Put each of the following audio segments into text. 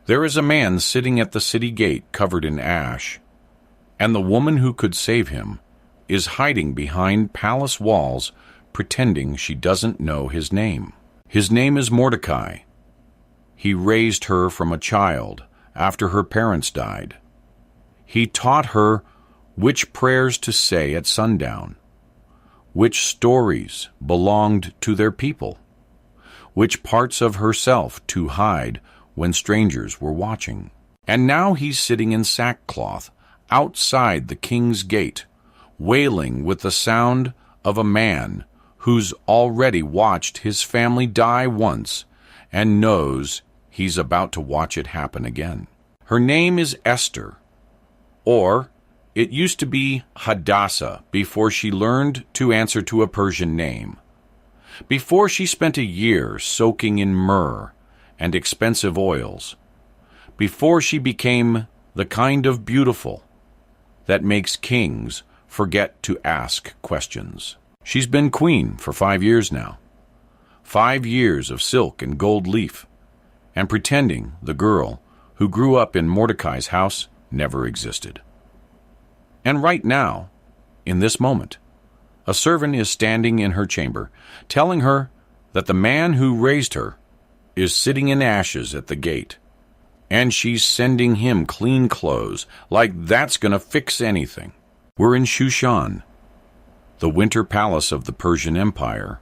There is a man sitting at the city gate covered in ash, and the woman who could save him is hiding behind palace walls, pretending she doesn't know his name. His name is Mordecai. He raised her from a child after her parents died. He taught her which prayers to say at sundown, which stories belonged to their people, which parts of herself to hide when strangers were watching. And now he's sitting in sackcloth outside the king's gate, wailing with the sound of a man who's already watched his family die once and knows he's about to watch it happen again. Her name is Esther, or it used to be Hadassah before she learned to answer to a Persian name, before she spent a year soaking in myrrh and expensive oils, before she became the kind of beautiful that makes kings forget to ask questions. She's been queen for 5 years now. 5 years of silk and gold leaf, and pretending the girl who grew up in Mordecai's house never existed. And right now, in this moment, a servant is standing in her chamber, telling her that the man who raised her is sitting in ashes at the gate, and she's sending him clean clothes, like that's going to fix anything. We're in Shushan, the winter palace of the Persian Empire,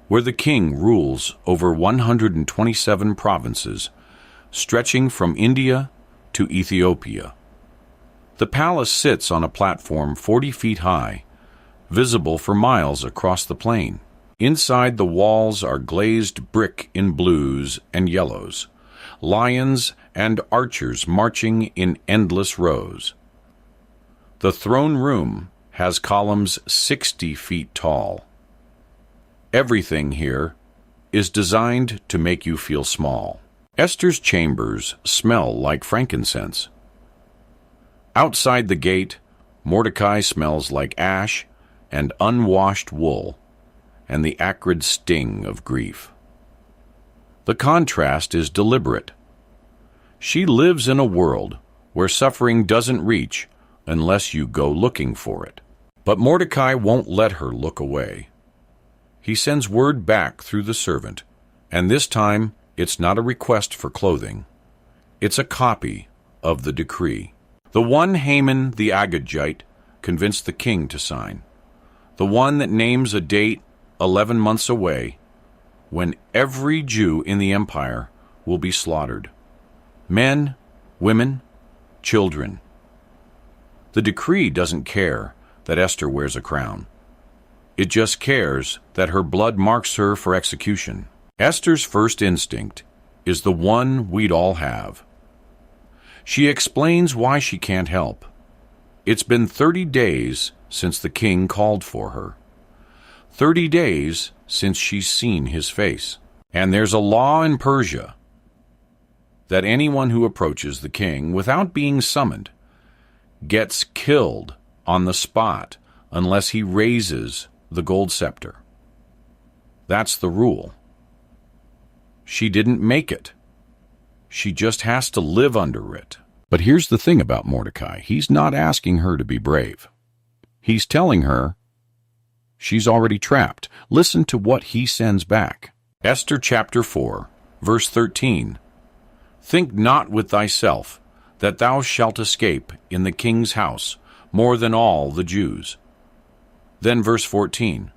where the king rules over 127 provinces, stretching from India to Ethiopia. The palace sits on a platform 40 feet high, visible for miles across the plain. Inside, the walls are glazed brick in blues and yellows, lions and archers marching in endless rows. The throne room has columns 60 feet tall. Everything here is designed to make you feel small. Esther's chambers smell like frankincense. Outside the gate, Mordecai smells like ash and unwashed wool and the acrid sting of grief. The contrast is deliberate. She lives in a world where suffering doesn't reach unless you go looking for it. But Mordecai won't let her look away. He sends word back through the servant, and this time it's not a request for clothing. It's a copy of the decree. The one Haman the Agagite convinced the king to sign. The one that names a date 11 months away when every Jew in the empire will be slaughtered. Men, women, children. The decree doesn't care that Esther wears a crown. It just cares that her blood marks her for execution. Esther's first instinct is the one we'd all have. She explains why she can't help. It's been 30 days since the king called for her. 30 days since she's seen his face. And there's a law in Persia that anyone who approaches the king without being summoned gets killed on the spot unless he raises the gold scepter. That's the rule. She didn't make it. She just has to live under it. But here's the thing about Mordecai. He's not asking her to be brave. He's telling her she's already trapped. Listen to what he sends back. Esther chapter 4, verse 13. Think not with thyself that thou shalt escape in the king's house more than all the Jews. Then verse 14.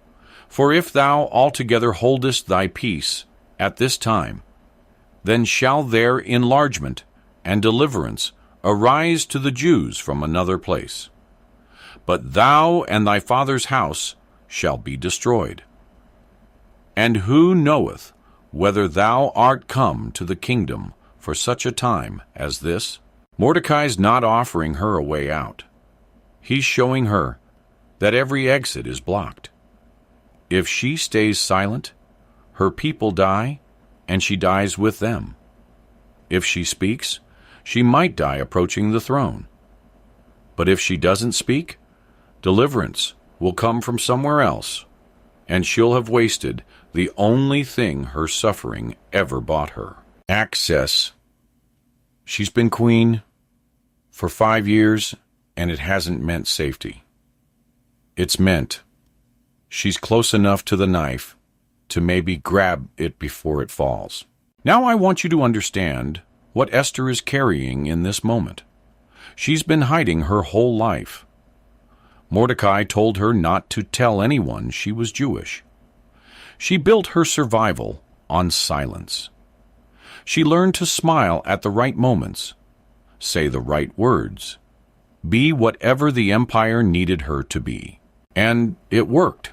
For if thou altogether holdest thy peace at this time, then shall there enlargement and deliverance arise to the Jews from another place. But thou and thy father's house shall be destroyed. And who knoweth whether thou art come to the kingdom for such a time as this? Mordecai's not offering her a way out. He's showing her that every exit is blocked. If she stays silent, her people die, and she dies with them. If she speaks, she might die approaching the throne. But if she doesn't speak, deliverance will come from somewhere else, and she'll have wasted the only thing her suffering ever bought her: access. She's been queen for 5 years, and it hasn't meant safety. It's meant she's close enough to the knife to maybe grab it before it falls. Now I want you to understand what Esther is carrying in this moment. She's been hiding her whole life. Mordecai told her not to tell anyone she was Jewish. She built her survival on silence. She learned to smile at the right moments, say the right words, be whatever the empire needed her to be. And it worked.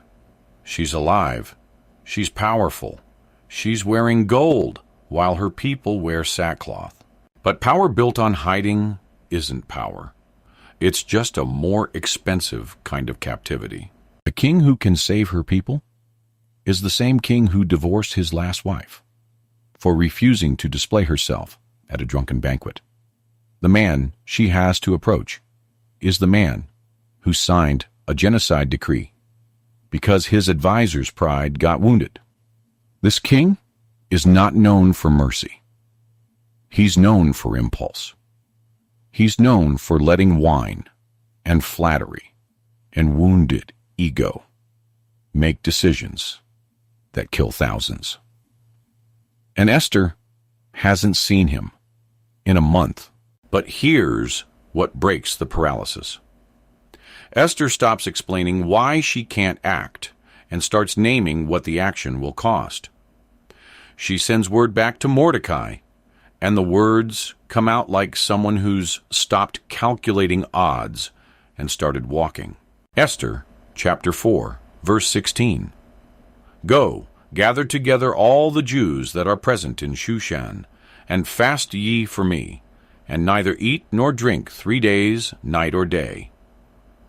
She's alive. She's powerful. She's wearing gold while her people wear sackcloth. But power built on hiding isn't power. It's just a more expensive kind of captivity. A king who can save her people is the same king who divorced his last wife for refusing to display herself at a drunken banquet. The man she has to approach is the man who signed a genocide decree because his advisor's pride got wounded. This king is not known for mercy. He's known for impulse. He's known for letting wine and flattery and wounded ego make decisions that kill thousands. And Esther hasn't seen him in a month. But here's what breaks the paralysis. Esther stops explaining why she can't act and starts naming what the action will cost. She sends word back to Mordecai, and the words come out like someone who's stopped calculating odds and started walking. Esther, chapter 4, verse 16. Go, gather together all the Jews that are present in Shushan, and fast ye for me, and neither eat nor drink 3 days, night or day.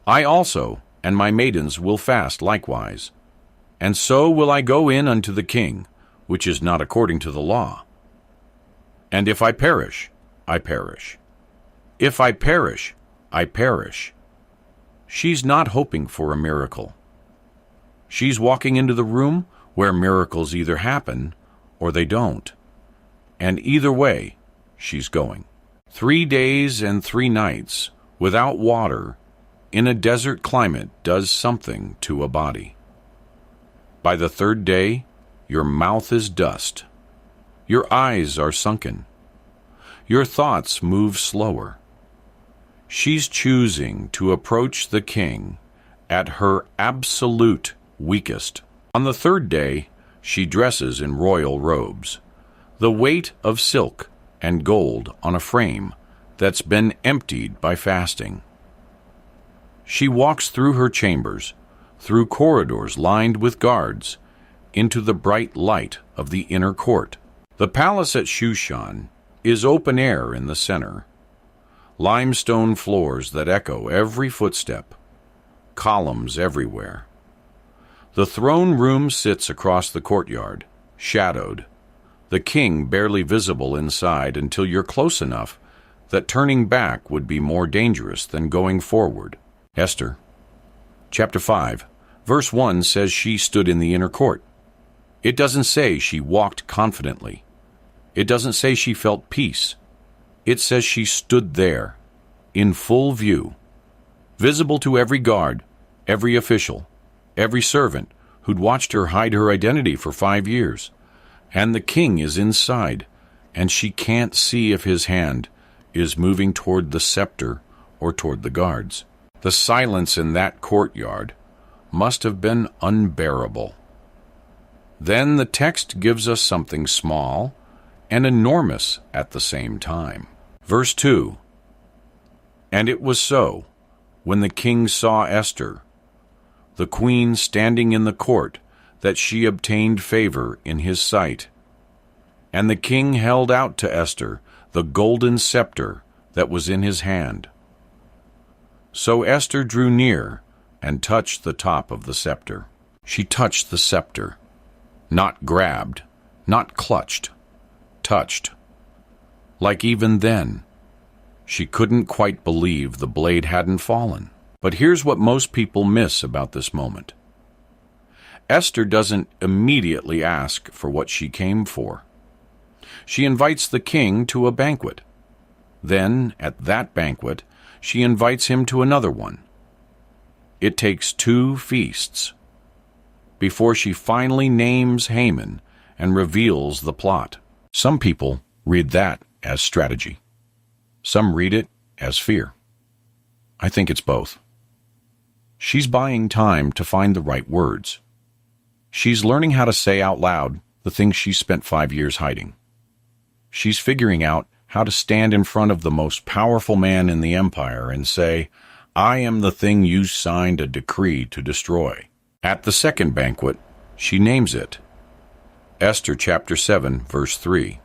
I also and my maidens will fast likewise. And so will I go in unto the king, which is not according to the law. And if I perish, I perish. If I perish, I perish. She's not hoping for a miracle. She's walking into the room where miracles either happen or they don't. And either way, she's going. 3 days and 3 nights without water in a desert climate does something to a body. By the 3rd day, your mouth is dust. Your eyes are sunken. Your thoughts move slower. She's choosing to approach the king at her absolute weakest. On the 3rd day, she dresses in royal robes, the weight of silk and gold on a frame that's been emptied by fasting. She walks through her chambers, through corridors lined with guards, into the bright light of the inner court. The palace at Shushan is open air in the center. Limestone floors that echo every footstep, columns everywhere. The throne room sits across the courtyard, shadowed, the king barely visible inside until you're close enough that turning back would be more dangerous than going forward. Esther, chapter 5, verse 1 says she stood in the inner court. It doesn't say she walked confidently. It doesn't say she felt peace. It says she stood there, in full view, visible to every guard, every official, every servant who'd watched her hide her identity for 5 years. And the king is inside, and she can't see if his hand is moving toward the scepter or toward the guards. The silence in that courtyard must have been unbearable. Then the text gives us something small and enormous at the same time. Verse 2, And it was so, when the king saw Esther, the queen standing in the court, that she obtained favor in his sight. And the king held out to Esther the golden scepter that was in his hand. So Esther drew near and touched the top of the scepter. She touched the scepter, not grabbed, not clutched, touched. Like even then, she couldn't quite believe the blade hadn't fallen. But here's what most people miss about this moment. Esther doesn't immediately ask for what she came for. She invites the king to a banquet. Then, at that banquet, she invites him to another one. It takes 2 feasts before she finally names Haman and reveals the plot. Some people read that as strategy. Some read it as fear. I think it's both. She's buying time to find the right words. She's learning how to say out loud the things she spent 5 years hiding. She's figuring out how to stand in front of the most powerful man in the empire and say, "I am the thing you signed a decree to destroy." At the second banquet, she names it. Esther chapter 7, verse 3.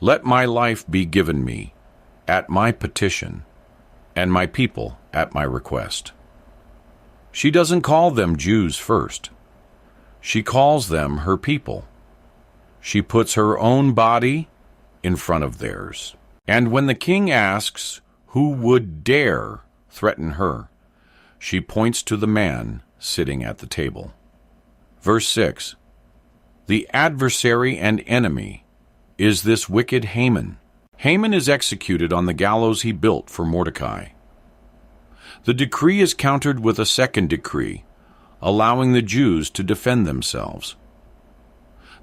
"Let my life be given me at my petition, and my people at my request." She doesn't call them Jews first. She calls them her people. She puts her own body in front of theirs. And when the king asks who would dare threaten her, she points to the man sitting at the table. Verse 6, "The adversary and enemy is this wicked Haman." Haman is executed on the gallows he built for Mordecai. The decree is countered with a second decree, allowing the Jews to defend themselves.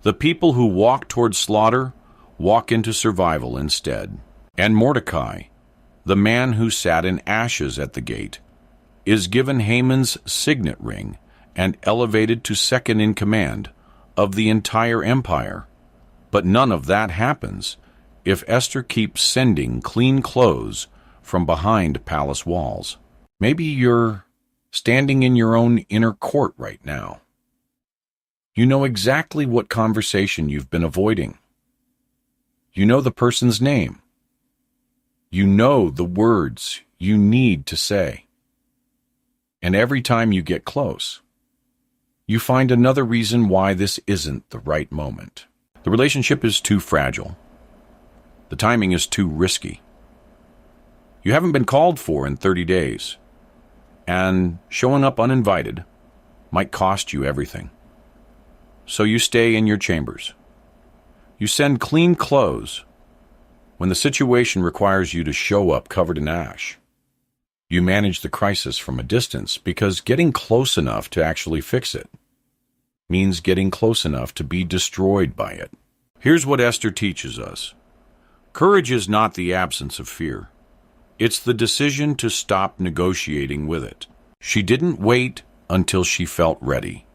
The people who walk toward slaughter walk into survival instead. And Mordecai, the man who sat in ashes at the gate, is given Haman's signet ring and elevated to second in command of the entire empire. But none of that happens if Esther keeps sending clean clothes from behind palace walls. Maybe you're standing in your own inner court right now. You know exactly what conversation you've been avoiding. You know the person's name. You know the words you need to say. And every time you get close, you find another reason why this isn't the right moment. The relationship is too fragile. The timing is too risky. You haven't been called for in 30 days, and showing up uninvited might cost you everything. So you stay in your chambers. You send clean clothes when the situation requires you to show up covered in ash. You manage the crisis from a distance because getting close enough to actually fix it means getting close enough to be destroyed by it. Here's what Esther teaches us. Courage is not the absence of fear. It's the decision to stop negotiating with it. She didn't wait until she felt ready.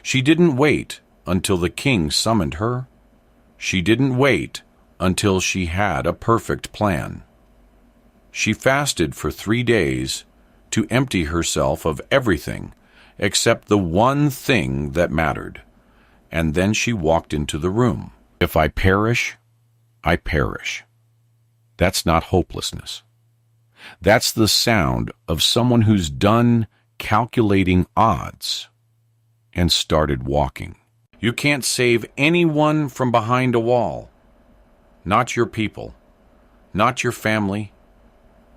She didn't wait until the king summoned her. She didn't wait until she had a perfect plan. She fasted for 3 days to empty herself of everything except the one thing that mattered. And then she walked into the room. If I perish, I perish. That's not hopelessness. That's the sound of someone who's done calculating odds and started walking. You can't save anyone from behind a wall. Not your people, not your family,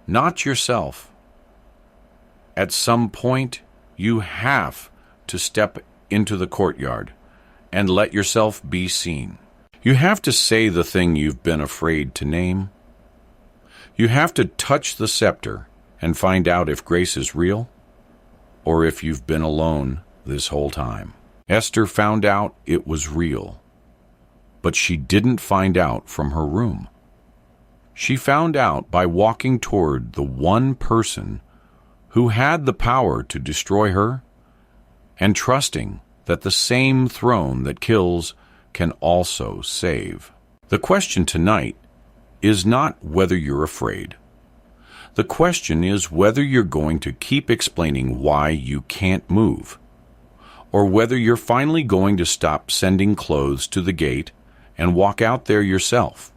not yourself. At some point, you have to step into the courtyard and let yourself be seen. You have to say the thing you've been afraid to name. You have to touch the scepter and find out if grace is real or if you've been alone this whole time. Esther found out it was real, but she didn't find out from her room. She found out by walking toward the one person who had the power to destroy her and trusting that the same throne that kills can also save. The question tonight is not whether you're afraid. The question is whether you're going to keep explaining why you can't move, or whether you're finally going to stop sending clothes to the gate and walk out there yourself.